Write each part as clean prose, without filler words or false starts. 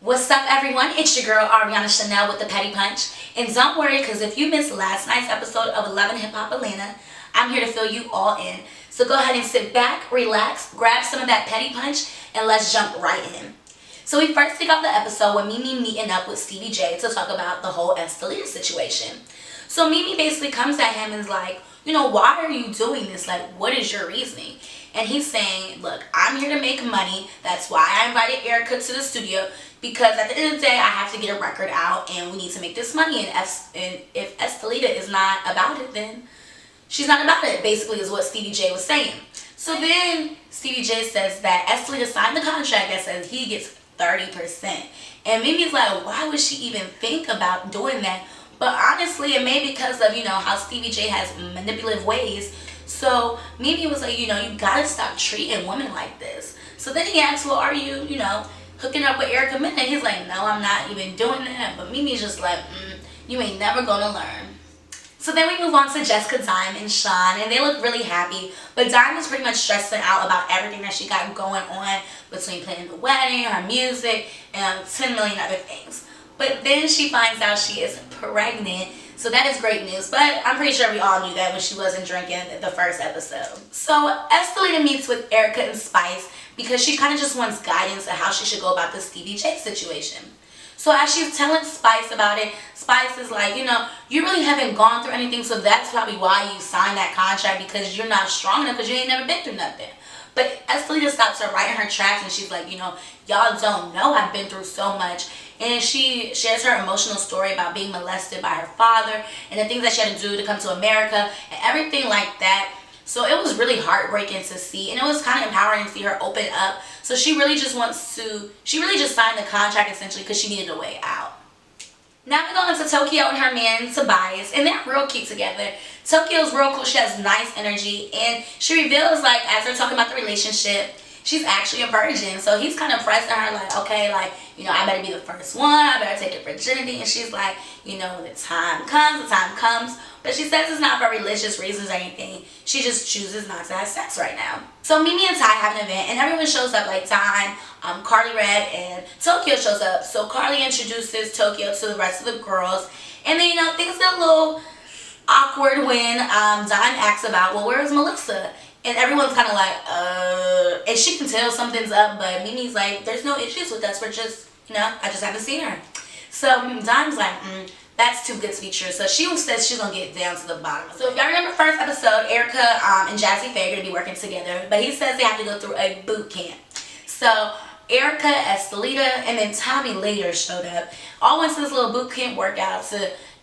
What's up, everyone? It's your girl Ariana Chanel with the Petty Punch. And don't worry, because if you missed last night's episode of 11 Hip Hop Atlanta, I'm here to fill you all in. So go ahead and sit back, relax, grab some of that Petty Punch, and let's jump right in. So we first kick off the episode with Mimi meeting up with Stevie J to talk about the whole Estelita situation. So Mimi basically comes at him and is like, why are you doing this? Like, what is your reasoning? And he's saying, look, I'm here to make money. That's why I invited Erica to the studio, because at the end of the day, I have to get a record out and we need to make this money. And if Estelita is not about it, then she's not about it, basically is what Stevie J was saying. So then Stevie J says that Estelita signed the contract that says he gets 30%. And Mimi's like, why would she even think about doing that? But honestly, it may be because of, how Stevie J has manipulative ways. So Mimi was like, you gotta stop treating women like this. So then he asked, well, are you, hooking up with Erica Mena? He's like, no, I'm not even doing that. But Mimi's just like, you ain't never gonna learn. So then we move on to Jessica, Dime, and Sean, and they look really happy. But Dime is pretty much stressing out about everything that she got going on between planning the wedding, her music, and 10 million other things. But then she finds out she is pregnant. So that is great news, but I'm pretty sure we all knew that when she wasn't drinking the first episode. So Estelita meets with Erica and Spice because she kind of just wants guidance on how she should go about the Stevie J situation. So as she's telling Spice about it, Spice is like, you really haven't gone through anything, so that's probably why you signed that contract, because you're not strong enough, because you ain't never been through nothing. But Estelita stops her right in her tracks and she's like, y'all don't know I've been through so much. And she shares her emotional story about being molested by her father and the things that she had to do to come to America and everything like that. So it was really heartbreaking to see, and it was kind of empowering to see her open up. So she really just signed the contract essentially because she needed a way out. Now we go into Tokyo and her man Tobias, and they're real cute together. Tokyo's real cool, she has nice energy, and she reveals, like, as they're talking about the relationship, she's actually a virgin. So he's kind of pressing her like, okay, like, I better be the first one, I better take your virginity. And she's like, when the time comes. But she says it's not for religious reasons or anything. She just chooses not to have sex right now. So Mimi and Ty have an event, and everyone shows up, like Time, Carly Red, and Tokyo shows up. So Carly introduces Tokyo to the rest of the girls, and then, things get a little awkward when Dime asks about, well, where's Melissa? And everyone's kind of like, and she can tell something's up, but Mimi's like, there's no issues with us. We're just, I just haven't seen her. So Dime's like, that's too good to be true. So she says she's going to get down to the bottom. So if y'all remember first episode, Erica and Jazzy Faye are going to be working together, but he says they have to go through a boot camp. So Erica, Estelita, and then Tommy later showed up. All went to this little boot camp workout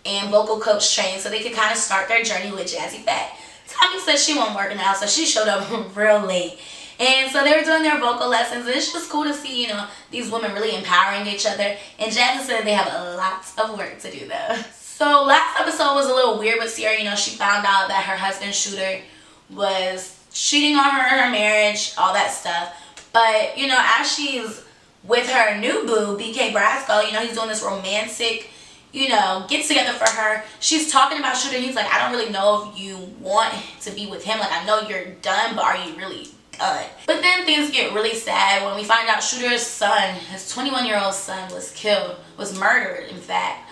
and vocal coach train so they could kind of start their journey with Jazzy Faye. Tommy said she wasn't working out, so she showed up real late. And so they were doing their vocal lessons, and it's just cool to see, these women really empowering each other. And Jazzy said they have a lot of work to do, though. So last episode was a little weird with Sierra. She found out that her husband, Shooter, was cheating on her in her marriage, all that stuff. But, as she's with her new boo, BK Brasco, he's doing this romantic get together for her. She's talking about Shooter. He's like, I don't really know if you want to be with him. Like, I know you're done, but are you really done? But then things get really sad when we find out Shooter's son, his 21-year-old son, was murdered, in fact.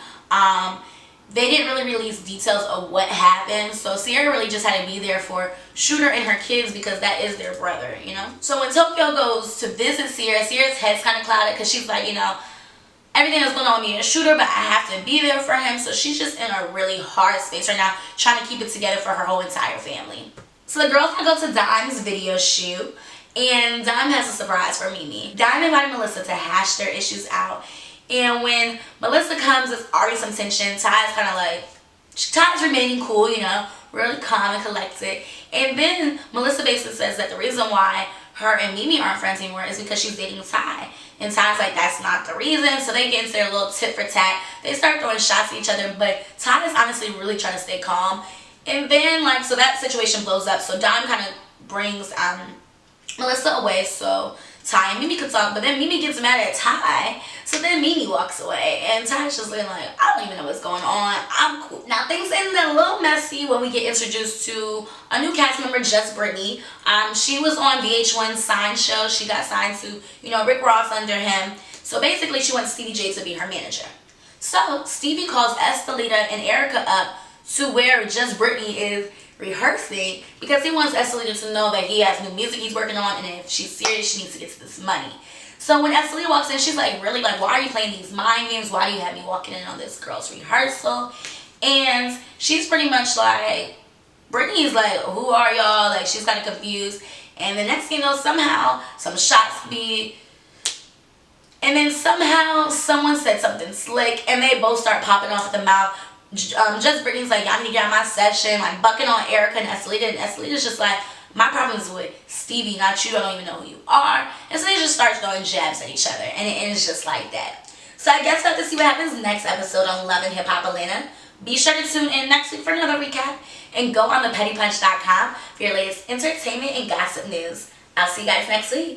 They didn't really release details of what happened. So Sierra really just had to be there for Shooter and her kids because that is their brother, So when Tokyo goes to visit Sierra's head's kind of clouded because she's like, everything that's going on with me and Shooter, but I have to be there for him. So she's just in a really hard space right now, trying to keep it together for her whole entire family. So the girls gonna go to Dime's video shoot, and Dime has a surprise for Mimi. Dime invited Melissa to hash their issues out, and when Melissa comes, there's already some tension. Ty's remaining cool, really calm and collected. And then Melissa basically says that the reason why her and Mimi aren't friends anymore is because she's dating Ty. And Ty's like, that's not the reason. So they get into their little tit for tat. They start throwing shots at each other, but Ty is honestly really trying to stay calm. And then, so that situation blows up. So Dime kind of brings Melissa away so Ty and Mimi could talk. But then Mimi gets mad at Ty. So then Mimi walks away. And Ty's just looking like, I don't even know what's going on. I'm cool. Now, things ended a little messy when we get introduced to a new cast member, Just Brittany. She was on VH1's Sign Show. She got signed to, Rick Ross under him. So basically, she wants Stevie J to be her manager. So Stevie calls Estelita and Erica up to where Just Brittany is rehearsing because he wants Estelita to know that he has new music he's working on, and if she's serious, she needs to get to this money. So when Estelita walks in, she's like, really? Like, why are you playing these mind games? Why do you have me walking in on this girl's rehearsal? And she's pretty much like, Brittany's like, who are y'all? Like, she's kind of confused. And the next thing you know, somehow, some shots be... And then somehow, someone said something slick, and they both start popping off at the mouth. Just Brittany's like, y'all need to get out of my session, like, bucking on Erica and Estelita. And Estelita's just like, my problem is with Stevie, not you. I don't even know who you are. And so they just start throwing jabs at each other, and it ends just like that. So I guess we'll have to see what happens next episode on Love and Hip Hop Atlanta. Be sure to tune in next week for another recap, and go on thepettypunch.com for your latest entertainment and gossip news. I'll see you guys next week.